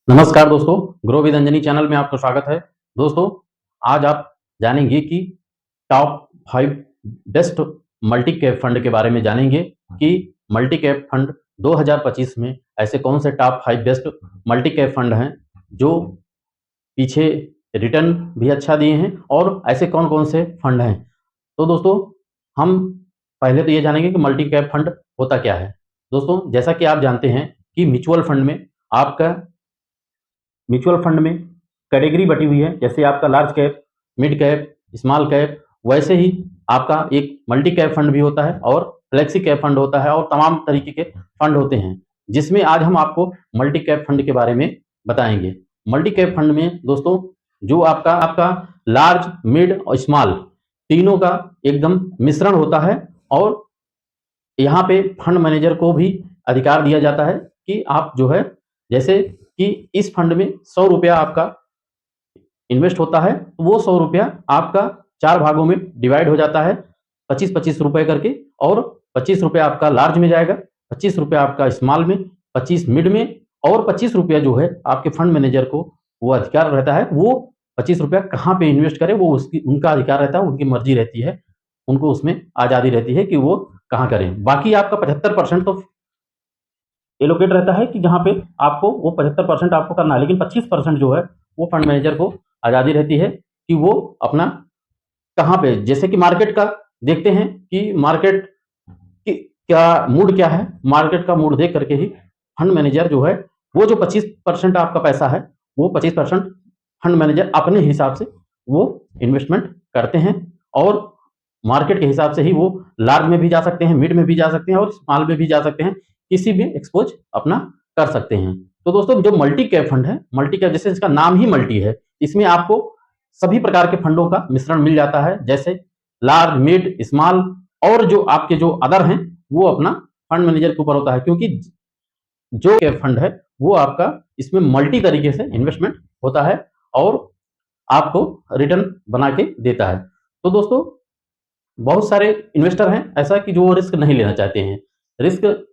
नमस्कार दोस्तों, grow with Anjani channel में आपका स्वागत है। दोस्तों, आज आप जानेंगे कि top 5 best multi cap fund के बारे में जानेंगे कि मल्टी कैप फंड 2025 में ऐसे कौन से top 5 best multi cap fund हैं जो पीछे रिटर्न भी अच्छा दिए हैं और ऐसे कौन-कौन से फंड हैं। तो दोस्तों, हम पहले तो ये जानेंगे कि मल्टी कैप फंड होता क्या है। दोस्तों, जैसा कि आप जानते हैं कि म्यूचुअल फंड में आपका म्यूचुअल फंड में कैटेगरी बटी हुई है। जैसे आपका large cap, mid cap, small cap, वैसे ही आपका एक मल्टी कैप फंड भी होता है और फ्लेक्सी कैप फंड होता है और तमाम तरीके के फंड होते हैं, जिसमें आज हम आपको मल्टी कैप फंड के बारे में बताएंगे। मल्टी कैप फंड में दोस्तों जो आपका आपका लार्ज, मिड और स्मॉल तीनों का एकदम मिश्रण होता है और यहाँ पे फंड मैनेजर को भी अधिकार दिया जाता है कि आप जो है, जैसे कि इस फंड में 100 रुपया आपका इन्वेस्ट होता है, तो वो 100 रुपया आपका 4 भागों में डिवाइड हो जाता है, 25-25 रुपए करके। और 25 रुपया आपका लार्ज में जाएगा, 25 रुपया आपका स्मॉल में, 25 मिड में और 25 रुपया जो है आपके फंड मैनेजर को वो अधिकार रहता है, वो 25 रुपया कहाँ पे इन्वेस्ट करें, वो उसकी उनका अधिकार रहता है, उनकी मर्जी रहती है, उनको उसमें आज़ादी रहती है कि वो कहाँ करें। बाकी आपका 75% तो एलोकेट रहता है कि जहाँ पे आपको वो 75% आपको करना है, लेकिन 25% जो है वो फंड मैनेजर को आज़ादी रहती है कि वो अपना कहाँ पे, जैसे कि मार्केट का देखते हैं कि मार्केट की क्या मूड क्या है, मार्केट का मूड देख करके ही फंड मैनेजर जो है वो जो 25% आपका पैसा है, वो 25% फंड मैनेजर अपने हिसाब से वो इन्वेस्टमेंट करते हैं और मार्केट के हिसाब से ही वो लार्ज में भी जा सकते हैं, मिड में भी जा सकते हैं और स्मॉल में भी जा सकते हैं, किसी भी एक्सपोज अपना कर सकते हैं। तो दोस्तों, जो मल्टी कैप फंड है, मल्टी कैप जैसे इसका नाम ही मल्टी है, इसमें आपको सभी प्रकार के फंडों का मिश्रण मिल जाता है, जैसे लार्ज, मिड, स्मॉल और जो आपके जो अदर हैं, वो अपना फंड मैनेजर के ऊपर होता है, क्योंकि जो कैप फंड है वो आपका इसमें मल्टी तरीके से इन्वेस्टमेंट होता है और आपको रिटर्न बना के देता है। तो दोस्तों, बहुत सारे इन्वेस्टर हैं ऐसा कि जो वो रिस्क नहीं लेना चाहते हैं, रिस्क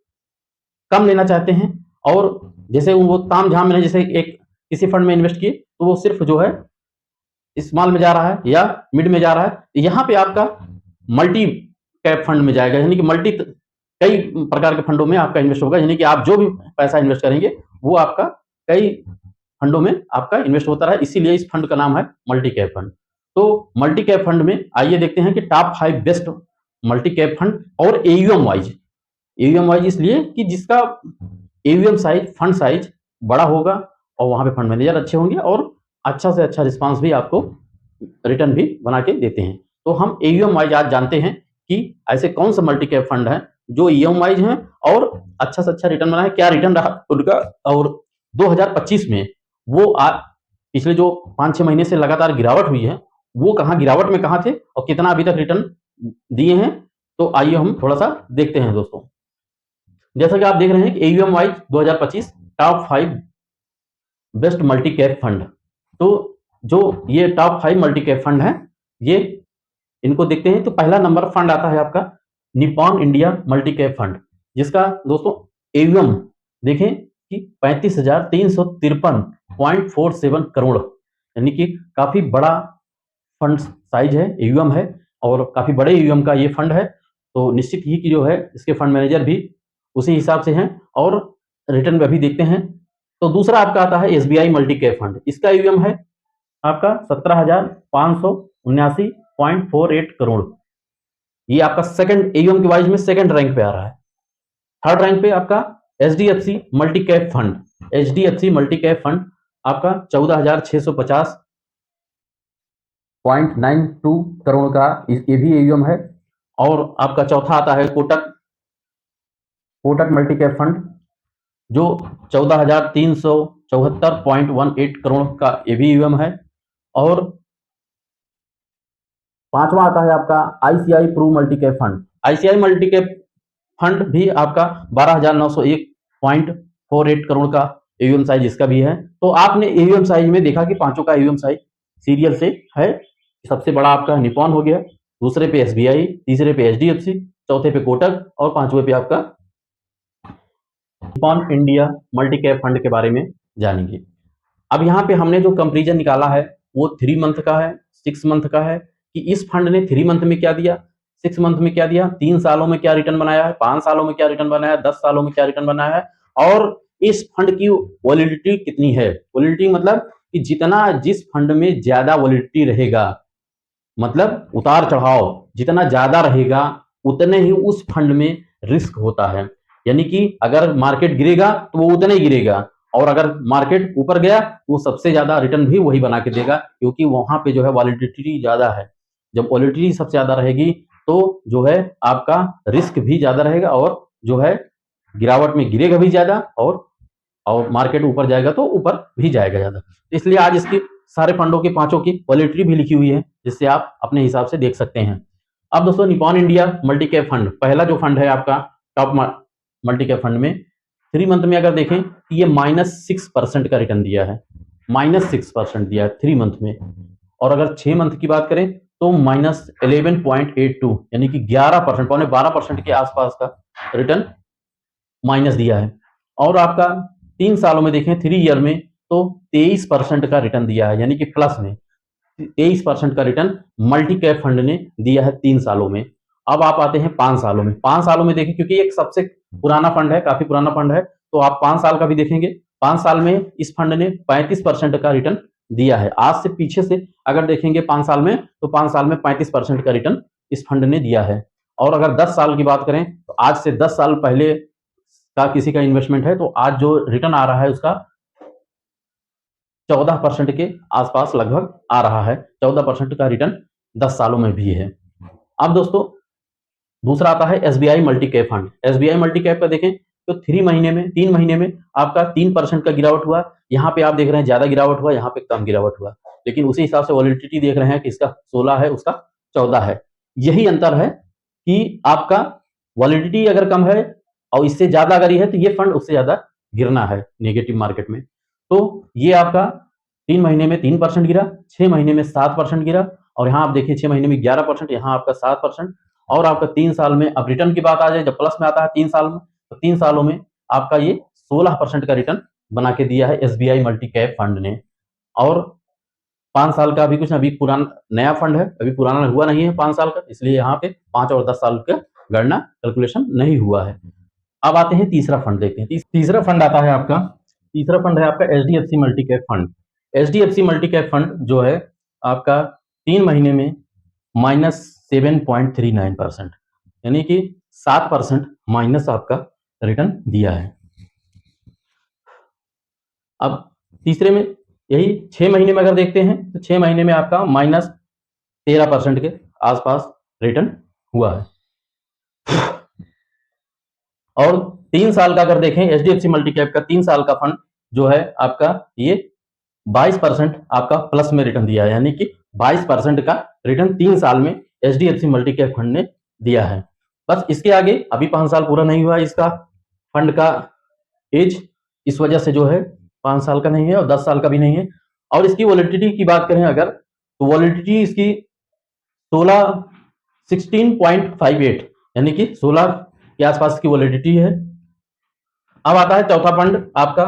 कम लेना चाहते हैं और जैसे वो ताम-झाम में, जैसे एक किसी फंड में इन्वेस्ट किए तो वो सिर्फ जो है स्मॉल में जा रहा है या मिड में जा रहा है, यहाँ पे आपका मल्टी कैप फंड में जाएगा, यानी कि मल्टी कई प्रकार के फंडों में आपका इन्वेस्ट होगा, यानी कि आप जो भी पैसा इन्वेस्ट करेंगे वो आपका कई फंडों में आपका इन्वेस्ट होता रहा, इसीलिए इस फंड का नाम है मल्टी कैप फंड। तो मल्टी कैप फंड में आइए देखते हैं कि top 5 best multi cap fund और एयूएम वाइज। एयूएम वाइज इसलिए कि जिसका एयूएम साइज, फंड साइज बड़ा होगा और वहां पे फंड मैनेजर अच्छे होंगे और अच्छा से अच्छा रिस्पांस भी आपको रिटर्न भी बना के देते हैं। तो हम एयूएम वाइज आज जानते हैं कि ऐसे कौन सा मल्टी कैप फंड है जो एयूएम वाइज हैं और अच्छा से अच्छा रिटर्न बना है, क्या रिटर्न रहा उनका। और 2025 में वो पिछले जो 5-6 महीने से लगातार गिरावट हुई है, वो कहाँ गिरावट में कहाँ थे और कितना अभी तक रिटर्न दिए हैं, तो आइए हम थोड़ा सा देखते हैं दोस्तों। जैसा कि आप देख रहे हैं कि AUM wise 2025 top 5 best multi cap fund. तो जो ये टॉप 5 मल्टी कैप फंड है, ये इनको देखते हैं। तो पहला नंबर फंड आता है आपका Nippon India multi cap fund, जिसका दोस्तों एयूएम देखें कि 35,353.47 करोड़, यानी कि काफी बड़ा फंड साइज है, एयूएम है और काफी बड़े एयूएम का ये फंड है। तो निश्चित ही कि जो है इसके फंड मैनेजर भी उसी हिसाब से हैं और रिटर्न भी अभी देखते हैं। तो दूसरा आपका आता है एसबीआई मल्टी कैप फंड, इसका ईवीएम है आपका 17,579.48 करोड़। ये आपका सेकंड ईवीएम के वाइज में सेकंड रैंक पे आ रहा है। थर्ड रैंक पे आपका HDFC multi cap fund, HDFC multi cap fund आपका 14,650.92 करोड़ का ये भी ईवीएम है। और आपका चौथा आता है Kotak, Kotak multi cap fund, जो 14,374.18 करोड़ का ये भी ईवीएम है। और पांचवा आता है आपका ICI Pru multi cap fund, ICI multi cap fund भी आपका 12,901.48 करोड़ का ईवीएम साइज इसका भी है। तो आपने ईवीएम साइज में देखा कि पांचों का ईवीएम साइज सीरियल से है। सबसे बड़ा आपका निप्पॉन हो गया, दूसरे पे एसबीआई, तीसरे पे एचडीएफसी, चौथे पे कोटक और पांचवें पे आपका Nippon India multi cap fund के बारे में जानेंगे। अब यहाँ पे हमने जो कंपेरिजन निकाला है वो 3 मंथ का है, 6 मंथ का है, कि इस फंड ने 3 मंथ में क्या दिया, 6 मंथ में क्या दिया, 3 सालों में क्या रिटर्न बनाया है, 5 सालों में क्या रिटर्न बनाया है, 10 सालों में क्या रिटर्न बनाया है, और इस फंड की वॉलिडिटी कितनी है। वॉलिडिटी मतलब कि जितना जिस फंड में ज्यादा वॉलिडिटी रहेगा, मतलब उतार चढ़ाव जितना ज्यादा रहेगा उतने ही उस फंड में रिस्क होता है। यानी कि अगर मार्केट गिरेगा तो वो उतना ही गिरेगा, और अगर मार्केट ऊपर गया तो वो सबसे ज्यादा रिटर्न भी वही बना के देगा, क्योंकि वहां पे जो है वॉलिडिटी ज्यादा है। जब वॉलिडिटी सबसे ज्यादा रहेगी तो जो है आपका रिस्क भी ज्यादा रहेगा, और जो है गिरावट में गिरेगा भी ज्यादा, और मार्केट ऊपर जाएगा तो ऊपर भी जाएगा ज्यादा। इसलिए आज इसकी सारे फंडों के पांचों की वॉलिडिटी भी लिखी हुई है, जिससे आप अपने हिसाब से देख सकते हैं। अब दोस्तों Nippon India multi cap fund, पहला जो फंड है आपका टॉप मल्टी कैप फंड में, 3 मंथ में अगर देखें तो ये -6% का रिटर्न दिया है, -6% दिया है 3 मंथ में। और अगर 6 मंथ की बात करें तो -11.82 यानी कि 11%, पौने 12% के आसपास का रिटर्न माइनस दिया है। और आपका 3 सालों में देखें, 3 ईयर में, तो 23% का रिटर्न दिया है, यानी कि प्लस में 23% का रिटर्न मल्टी कैप फंड ने दिया है 3 सालों में। अब आप आते हैं 5 सालों में। 5 सालों में देखें, क्योंकि एक सबसे पुराना फंड है, काफी पुराना फंड है, तो आप 5 साल का भी देखेंगे। 5 साल में इस फंड ने 35% का रिटर्न दिया है। आज से पीछे से अगर देखेंगे 5 साल में, तो 5 साल में 35% का रिटर्न इस फंड ने दिया है। और अगर 10 साल की बात करें तो आज से 10 साल पहले का किसी का इन्वेस्टमेंट है तो आज जो रिटर्न आ रहा है उसका 14% के आसपास लगभग आ रहा है। 14% का रिटर्न 10 सालों में भी है। अब दोस्तों दूसरा आता है SBI multi cap fund. SBI multi cap का देखें तो 3 महीने में आपका 3% का गिरावट हुआ। यहाँ पे आप देख रहे हैं ज्यादा गिरावट हुआ, यहाँ पे कम गिरावट हुआ, लेकिन उसी हिसाब से वॉलिडिटी देख रहे हैं कि इसका 16 है, उसका 14 है। यही अंतर है कि आपका वॉलिडिटी अगर कम है और इससे ज्यादा अगर ये है तो ये फंड उससे ज्यादा गिरना है नेगेटिव मार्केट में। तो ये आपका 3 महीने में 3% गिरा, 6 महीने में 7% गिरा, और यहाँ आप देखिए 6 महीने में 11%, यहाँ आपका 7%, और आपका 3 साल में, अब रिटर्न की बात आ जाए जब प्लस में आता है 3 साल में, तो 3 सालों में आपका ये 16% का रिटर्न बना के दिया है एसबीआई मल्टी कैप फंड ने। और 5 साल का अभी कुछ, अभी पुराना नया फंड है, अभी पुराना हुआ नहीं है 5 साल का, इसलिए यहाँ पे 5 और 10 साल का गणना कैलकुलेशन नहीं हुआ है। अब आते हैं तीसरा फंड देखते हैं। तीसरा फंड आता है आपका, तीसरा फंड है आपका HDFC multi cap fund. HDFC multi cap fund जो है आपका 3 महीने में -7.39%, यानी कि 7% माइनस आपका रिटर्न दिया है। अब तीसरे में यही 6 महीने में अगर देखते हैं तो 6 महीने में आपका -13% के आसपास रिटर्न हुआ है। और 3 साल का अगर देखें एचडीएफसी मल्टी कैप का 3 साल का फंड जो है आपका, ये 22% आपका प्लस में रिटर्न दिया है, यानी कि 22% का रिटर्न 3 साल में एचडीएफसी मल्टी कैप फंड ने दिया है। बस इसके आगे अभी 5 साल पूरा नहीं हुआ इसका फंड का एज, इस वजह से जो है 5 साल का नहीं है और 10 साल का भी नहीं है। और इसकी वॉलिडिटी की बात करें अगर, तो वॉलिडिटी इसकी 16.58 यानी कि 16 के आसपास की वॉलिडिटी है। अब आता है चौथा फंड आपका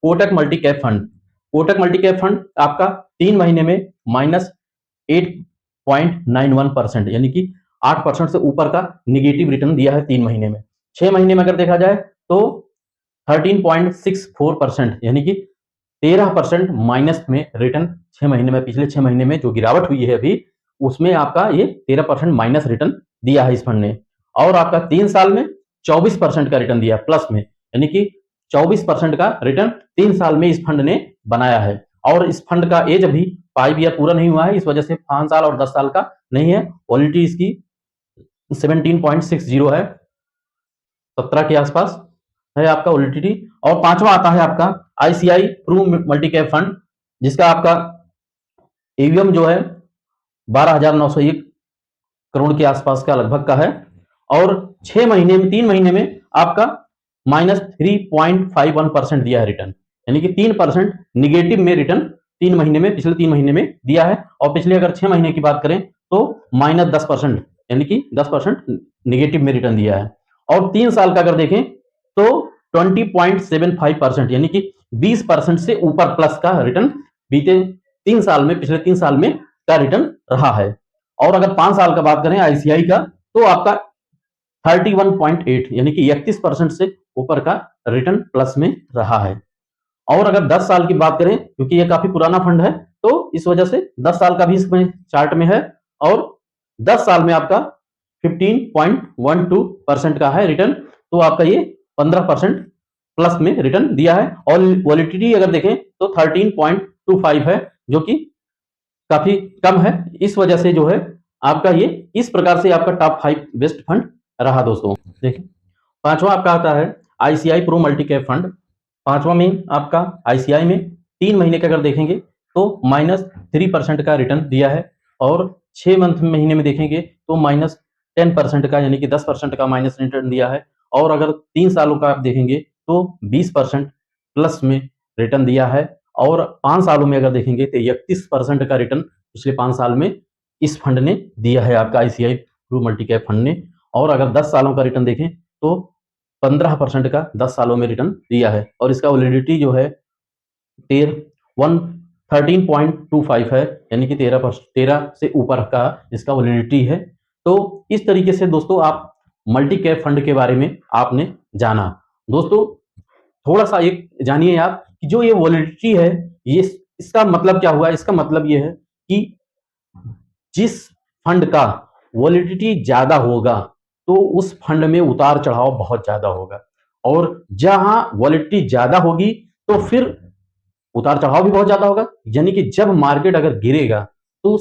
Kotak multi cap fund. Kotak multi cap fund आपका 3 महीने में -8.91% यानी कि 8% से ऊपर का निगेटिव रिटर्न दिया है 3 महीने में। 6 महीने में अगर देखा जाए तो 13.64% यानी कि 13% माइनस में रिटर्न 6 महीने में, पिछले 6 महीने में जो गिरावट हुई है अभी उसमें आपका ये 13% माइनस रिटर्न दिया है इस फंड ने। और आपका 3 साल में 24% का रिटर्न दिया प्लस में, यानी कि 24% का रिटर्न 3 साल में इस फंड ने बनाया है। और इस फंड का एज अभी 5 ईयर पूरा नहीं हुआ है, इस वजह से 5 साल और 10 साल का नहीं है। वॉलिडिटी इसकी 17.60 है, 17 के आसपास है आपका वॉलिडिटी। और पांचवा आता है आपका ICI Pru multi cap fund, जिसका आपका एवीएम जो है 12,901 करोड़ के आसपास का लगभग का है। और 6 महीने में, 3 महीने में आपका -3.51% दिया है रिटर्न, यानी कि 3% निगेटिव में रिटर्न 3 महीने में, पिछले 3 महीने में दिया है। और पिछले अगर 6 महीने की बात करें तो -10% यानी कि 10% निगेटिव में रिटर्न दिया है। और 3 साल का अगर देखें तो 20.75% यानी कि 20% से ऊपर प्लस का रिटर्न बीते 3 साल में, पिछले 3 साल में का रिटर्न रहा है। और अगर 5 साल का बात करें आईसीआई का, तो आपका 31.8 यानी कि 31% से ऊपर का रिटर्न प्लस में रहा है। और अगर 10 साल की बात करें, क्योंकि ये काफी पुराना फंड है तो इस वजह से 10 साल का भी इसमें चार्ट में है, और 10 साल में आपका 15.12% का है रिटर्न, तो आपका ये 15% प्लस में रिटर्न दिया है। और वॉलिडिटी अगर देखें तो 13.25 है, जो कि काफी कम है। इस वजह से जो है आपका ये इस प्रकार से आपका टॉप 5 बेस्ट फंड रहा दोस्तों। देखिए, पांचवा आपका आता है ICI pro multi cap fund. पांचवा में आपका आईसीआई में 3 महीने का अगर देखेंगे तो -3% का रिटर्न दिया है, और 6 महीने में देखेंगे तो -10% का यानी कि 10% का माइनस रिटर्न दिया है। और अगर 3 सालों का आप देखेंगे तो 20% प्लस में रिटर्न दिया है। और 5 सालों में अगर देखेंगे तो 31% का रिटर्न पिछले 5 साल में इस फंड ने दिया है, आपका ICI pro multi cap fund ने। और अगर 10 सालों का रिटर्न देखें तो 15% का 10 सालों में रिटर्न दिया है, और इसका वैलिडिटी जो है 13.25 है, यानी कि 13 से ऊपर का इसका वैलिडिटी है। तो इस तरीके से दोस्तों आप मल्टी कैप फंड के बारे में आपने जाना। दोस्तों थोड़ा सा एक जानिए आप कि जो ये वैलिडिटी है, ये इसका मतलब क्या हुआ। इसका मतलब ये है कि जिस फंड का वैलिडिटी ज्यादा होगा तो उस फंड में उतार चढ़ाव बहुत ज्यादा होगा, और जहां वैलिडिटी ज्यादा होगी तो फिर उतार चढ़ाव भी बहुत ज्यादा होगा। यानी कि जब मार्केट अगर गिरेगा तो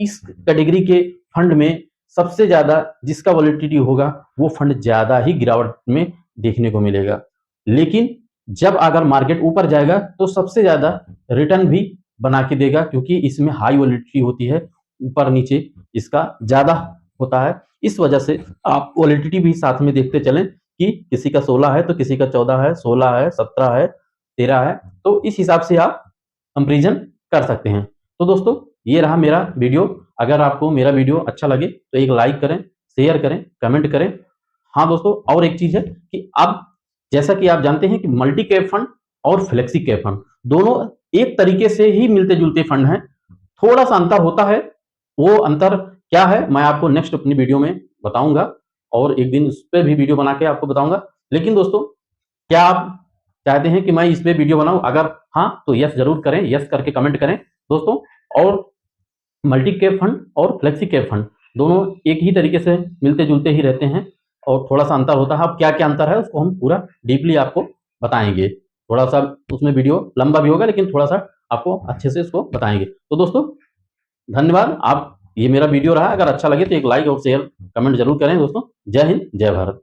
इस कैटेगरी के फंड में सबसे ज्यादा जिसका वॉलिटिलिटी होगा वो फंड ज्यादा ही गिरावट में देखने को मिलेगा। लेकिन जब अगर मार्केट ऊपर जाएगा तो सबसे ज्यादा रिटर्न भी बना के देगा, क्योंकि इसमें हाई वॉलिटिलिटी होती है, ऊपर नीचे इसका ज्यादा होता है। इस वजह से आप वॉलिटिलिटी भी साथ में देखते चलें कि किसी का 16 है तो किसी का 14 है, 16 है, 17 है, 13 है, तो इस हिसाब से आप कंपेरिजन कर सकते हैं। तो दोस्तों ये रहा मेरा वीडियो। अगर आपको मेरा वीडियो अच्छा लगे तो एक लाइक करें, शेयर करें, कमेंट करें। हाँ दोस्तों, और एक चीज है कि अब जैसा कि आप जानते हैं कि मल्टी कैप फंड और फ्लेक्सी कैप फंड दोनों एक तरीके से ही मिलते जुलते फंड हैं। थोड़ा सा अंतर होता है, वो अंतर क्या है मैं आपको नेक्स्ट अपनी वीडियो में बताऊंगा, और एक दिन उस पर भी वीडियो बना के आपको बताऊंगा। लेकिन दोस्तों क्या आप चाहते हैं कि मैं इस पे वीडियो बनाऊं? अगर हाँ तो यस जरूर करें, यस करके कमेंट करें दोस्तों। और मल्टी कैप फंड और फ्लेक्सी कैप फंड दोनों एक ही तरीके से मिलते जुलते ही रहते हैं, और थोड़ा सा अंतर होता है। अब क्या क्या अंतर है उसको हम पूरा डीपली आपको बताएंगे। थोड़ा सा उसमें वीडियो लंबा भी होगा, लेकिन थोड़ा सा आपको अच्छे से उसको बताएंगे। तो दोस्तों धन्यवाद। आप ये मेरा वीडियो रहा, अगर अच्छा लगे तो एक लाइक और शेयर कमेंट जरूर करें दोस्तों। जय हिंद, जय भारत।